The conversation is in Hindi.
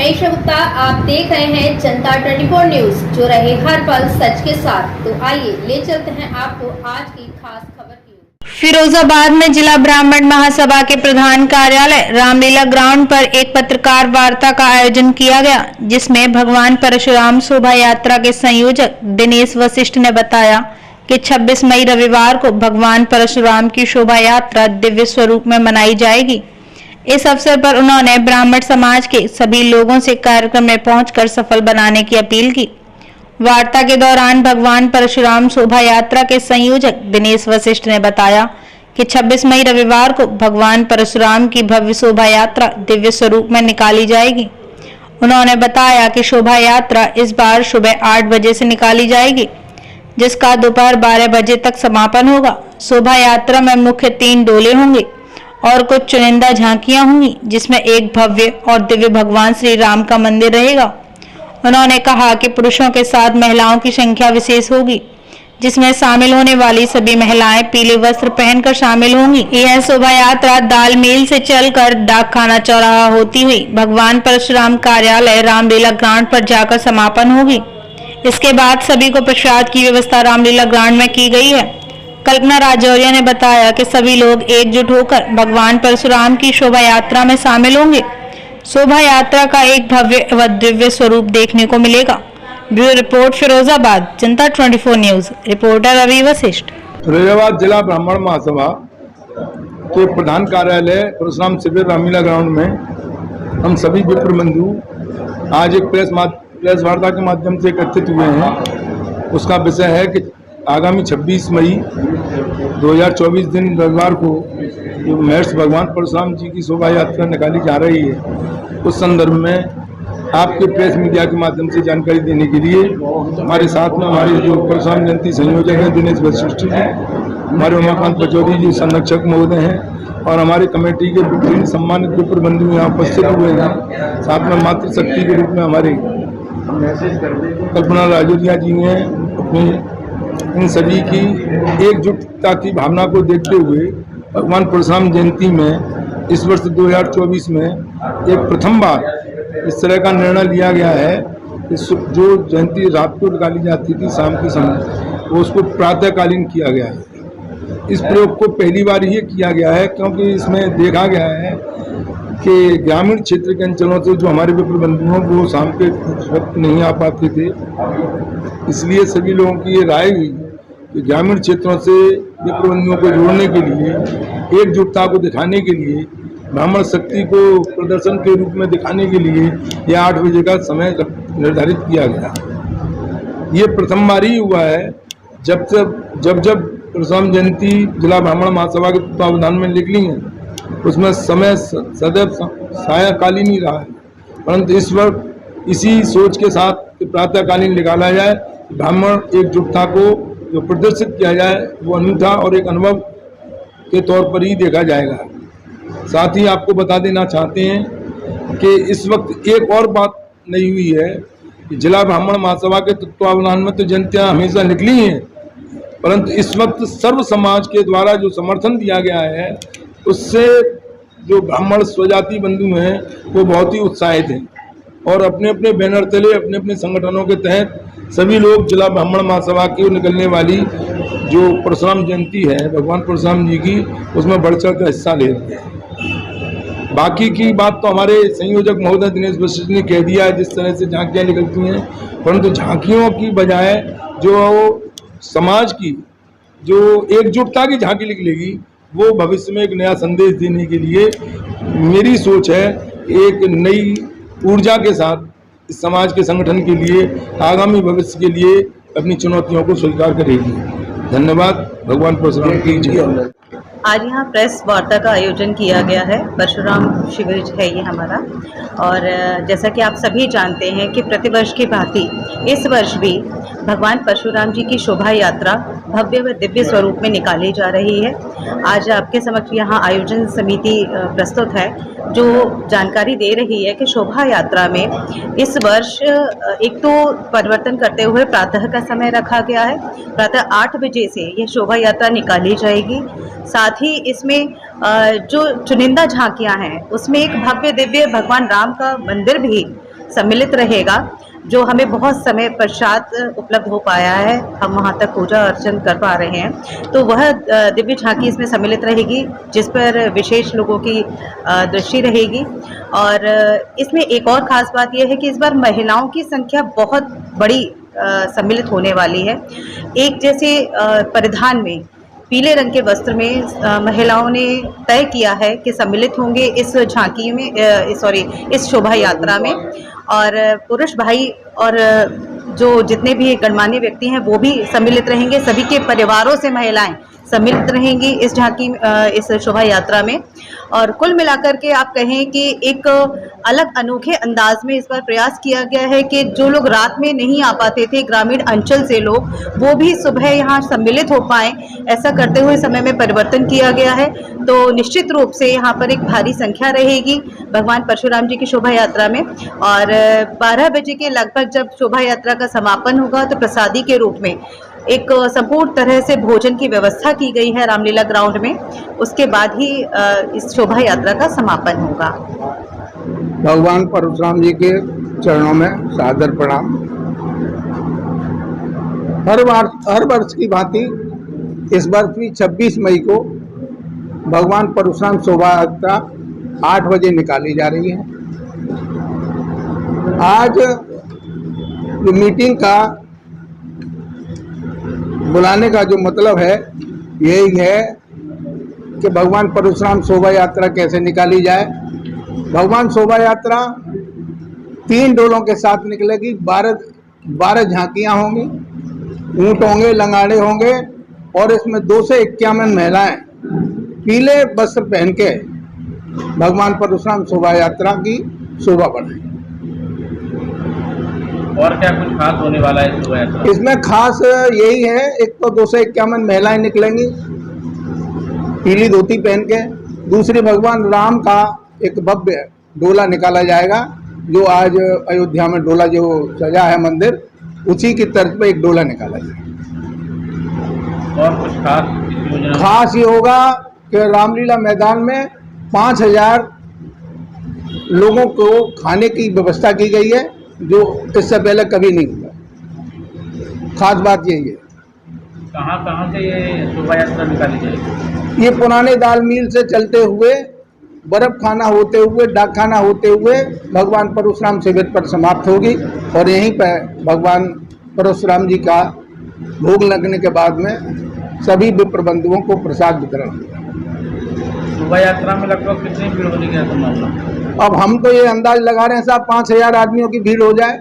मैं ईशा गुप्ता, आप देख रहे हैं जनता 24 न्यूज, जो रहे हर पल सच के साथ। तो आइए ले चलते हैं आपको आज की खास खबर की। फिरोजाबाद में जिला ब्राह्मण महासभा के प्रधान कार्यालय रामलीला ग्राउंड पर एक पत्रकार वार्ता का आयोजन किया गया, जिसमें भगवान परशुराम शोभा यात्रा के संयोजक दिनेश वशिष्ठ ने बताया कि 26 मई रविवार को भगवान परशुराम की शोभा यात्रा दिव्य स्वरूप में मनाई जाएगी। इस अवसर पर उन्होंने ब्राह्मण समाज के सभी लोगों से कार्यक्रम में पहुंचकर सफल बनाने की अपील की। वार्ता के दौरान भगवान परशुराम शोभा यात्रा के संयोजक दिनेश वशिष्ठ ने बताया कि 26 मई रविवार को भगवान परशुराम की भव्य शोभा यात्रा दिव्य स्वरूप में निकाली जाएगी। उन्होंने बताया कि शोभा यात्रा इस बार सुबह 8 बजे से निकाली जाएगी, जिसका दोपहर 12 बजे तक समापन होगा। शोभा यात्रा में मुख्य 3 डोले होंगे और कुछ चुनिंदा झांकियां होंगी, जिसमें एक भव्य और दिव्य भगवान श्री राम का मंदिर रहेगा। उन्होंने कहा कि पुरुषों के साथ महिलाओं की संख्या विशेष होगी, जिसमें शामिल होने वाली सभी महिलाएं पीले वस्त्र पहनकर शामिल होंगी। यह शोभा यात्रा दाल मिल से चलकर डाक खाना चौराहा होती हुई भगवान परशुराम कार्यालय रामलीला ग्राउंड पर जाकर समापन होगी। इसके बाद सभी को प्रसाद की व्यवस्था रामलीला ग्राउंड में की गई है। कल्पना राजौरिया ने बताया कि सभी लोग एकजुट होकर भगवान परशुराम की शोभा यात्रा में शामिल होंगे। शोभा यात्रा का एक भव्य व दिव्य स्वरूप देखने को मिलेगा। ब्यूरो रिपोर्ट, फिरोजाबाद, जनता 24 न्यूज, रिपोर्टर रवि वशिष्ठ। फिरोजाबाद जिला ब्राह्मण महासभा के प्रधान कार्यालय परशुराम शिविर रामलीला ग्राउंड में हम सभी विप्र बंधु आज एक प्रेस वार्ता के माध्यम से एकत्रित हुए हैं। उसका विषय है कि आगामी 26 मई 2024 दिन रविवार को जो महर्षि भगवान परशुराम जी की शोभा यात्रा निकाली जा रही है, उस संदर्भ में आपके प्रेस मीडिया के माध्यम से जानकारी देने के लिए हमारे साथ में हमारे जो परशुराम जयंती संयोजक हैं दिनेश वशिष्ठ जी, हमारे उमाकांत पचौरी जी संरक्षक महोदय हैं, और हमारे कमेटी के विभिन्न सम्मानित विप्र बंधु यहाँ उपस्थित हुए हैं। साथ में मातृशक्ति के रूप में हमारे कल्पना राजौरिया जी हैं। अपने इन सभी की एकजुटता की भावना को देखते हुए भगवान परशुराम जयंती में इस वर्ष 2024 में एक प्रथम बार इस तरह का निर्णय लिया गया है कि जो जयंती रात को निकाली जाती थी शाम के समय, वो उसको प्रातःकालीन किया गया है। इस प्रयोग को पहली बार ये किया गया है क्योंकि इसमें देखा गया है कि ग्रामीण क्षेत्र के अंचलों से जो हमारे विप्र बंधु हैं वो शाम के वक्त नहीं आ पाते थे। इसलिए सभी लोगों की ये राय हुई कि ग्रामीण क्षेत्रों से विप्र बंधुओं को जोड़ने के लिए, एकजुटता को दिखाने के लिए, ब्राह्मण शक्ति को प्रदर्शन के रूप में दिखाने के लिए यह 8 बजे का समय निर्धारित किया गया। ये प्रथम बार ही हुआ है जब परशुराम जयंती जिला ब्राह्मण महासभा के तत्वावधान में निकली है, उसमें समय सदैव सायंकालीन ही रहा है, परंतु इस वक्त इसी सोच के साथ प्रातःकालीन निकाला जाए, ब्राह्मण एकजुटता को जो प्रदर्शित किया जाए वो अनूठा और एक अनुभव के तौर पर ही देखा जाएगा। साथ ही आपको बता देना चाहते हैं कि इस वक्त एक और बात नई हुई है कि जिला ब्राह्मण महासभा के तत्वावधान में तो जयंतियाँ हमेशा निकली हैं, परंतु इस वक्त सर्व समाज के द्वारा जो समर्थन दिया गया है, उससे जो ब्राह्मण स्वजाति बंधु हैं वो बहुत ही उत्साहित हैं और अपने अपने बैनर तले, अपने अपने संगठनों के तहत सभी लोग जिला ब्राह्मण महासभा की निकलने वाली जो परशुराम जयंती है भगवान परशुराम जी की, उसमें बढ़ चढ़ कर हिस्सा ले रहे हैं। बाकी की बात तो हमारे संयोजक महोदय दिनेश वशिष्ठ ने कह दिया है, जिस तरह से झांकियाँ निकलती हैं, परंतु झांकियों की बजाय जो समाज की जो एकजुटता की झांकी निकलेगी, वो भविष्य में एक नया संदेश देने के लिए मेरी सोच है, एक नई ऊर्जा के साथ इस समाज के संगठन के लिए आगामी भविष्य के लिए अपनी चुनौतियों को स्वीकार करेगी। धन्यवाद। भगवान परशुराम की जय। आज यहाँ प्रेस वार्ता का आयोजन किया गया है। परशुराम शिविर है ये हमारा, और जैसा कि आप सभी जानते हैं कि प्रतिवर्ष की भांति इस वर्ष भी भगवान परशुराम जी की शोभा यात्रा भव्य व दिव्य स्वरूप में निकाली जा रही है। आज आपके समक्ष यहाँ आयोजन समिति प्रस्तुत है, जो जानकारी दे रही है कि शोभा यात्रा में इस वर्ष एक तो परिवर्तन करते हुए प्रातः का समय रखा गया है। प्रातः 8 बजे से यह शोभा यात्रा निकाली जाएगी। साथ ही इसमें जो चुनिंदा झांकियां हैं उसमें एक भव्य दिव्य भगवान राम का मंदिर भी सम्मिलित रहेगा, जो हमें बहुत समय पश्चात उपलब्ध हो पाया है। हम वहाँ तक पूजा अर्चन कर पा रहे हैं, तो वह दिव्य झांकी इसमें सम्मिलित रहेगी, जिस पर विशेष लोगों की दृष्टि रहेगी। और इसमें एक और ख़ास बात यह है कि इस बार महिलाओं की संख्या बहुत बड़ी सम्मिलित होने वाली है। एक जैसे परिधान में पीले रंग के वस्त्र में महिलाओं ने तय किया है कि सम्मिलित होंगे इस झांकी में, इस शोभा यात्रा में। और पुरुष भाई और जो जितने भी गणमान्य व्यक्ति हैं वो भी सम्मिलित रहेंगे। सभी के परिवारों से महिलाएं सम्मिलित रहेंगी इस झांकी, इस शोभा यात्रा में। और कुल मिलाकर के आप कहें कि एक अलग अनोखे अंदाज में इस बार प्रयास किया गया है कि जो लोग रात में नहीं आ पाते थे, ग्रामीण अंचल से लोग, वो भी सुबह यहाँ सम्मिलित हो पाएं। ऐसा करते हुए समय में परिवर्तन किया गया है। तो निश्चित रूप से यहाँ पर एक भारी संख्या रहेगी भगवान परशुराम जी की शोभा यात्रा में। और 12 बजे के लगभग जब शोभा यात्रा का समापन होगा तो प्रसादी के रूप में एक संपूर्ण तरह से भोजन की व्यवस्था की गई है रामलीला ग्राउंड में। उसके बाद ही इस शोभा यात्रा का समापन होगा। भगवान परशुराम जी के चरणों में सादर प्रणाम। हर वर्ष की भांति इस वर्ष भी 26 मई को भगवान परशुराम शोभा यात्रा 8 बजे निकाली जा रही है। आज जो मीटिंग का बुलाने का जो मतलब है यही है कि भगवान परशुराम शोभा यात्रा कैसे निकाली जाए। भगवान शोभा यात्रा 3 डोलों के साथ निकलेगी। 12 झांकियां होंगी, ऊंट होंगे, लंगाड़े होंगे और इसमें 2 से 51 महिलाएं पीले वस्त्र पहन के भगवान परशुराम शोभा यात्रा की शोभा बढ़ाएंगे। और क्या कुछ खास होने वाला है शोभा यात्रा? इसमें खास यही है, एक तो 2 से 51 महिलाएं निकलेंगी पीली धोती पहन के। दूसरी, भगवान राम का एक भव्य डोला निकाला जाएगा, जो आज अयोध्या में डोला जो सजा है मंदिर, उसी की तर्ज पर एक डोला निकाला जाएगा। और कुछ खास ये होगा कि रामलीला मैदान में 5000 लोगों को खाने की व्यवस्था की गई है, जो इससे पहले कभी नहीं हुआ। खास बात यही है। कहाँ से ये शोभा यात्रा निकाली जाएगी? ये पुराने दाल मिल से चलते हुए, बर्फ खाना होते हुए, डाक खाना होते हुए भगवान परशुराम शिविर पर समाप्त होगी और यहीं पर भगवान परशुराम जी का भोग लगने के बाद में सभी विप्र बंधुओं को प्रसाद वितरण होगा। शोभा यात्रा में लगभग कितनी भीड़ होने की संभावना? अब हम तो ये अंदाज लगा रहे हैं साहब 5000 आदमियों की भीड़ हो जाए।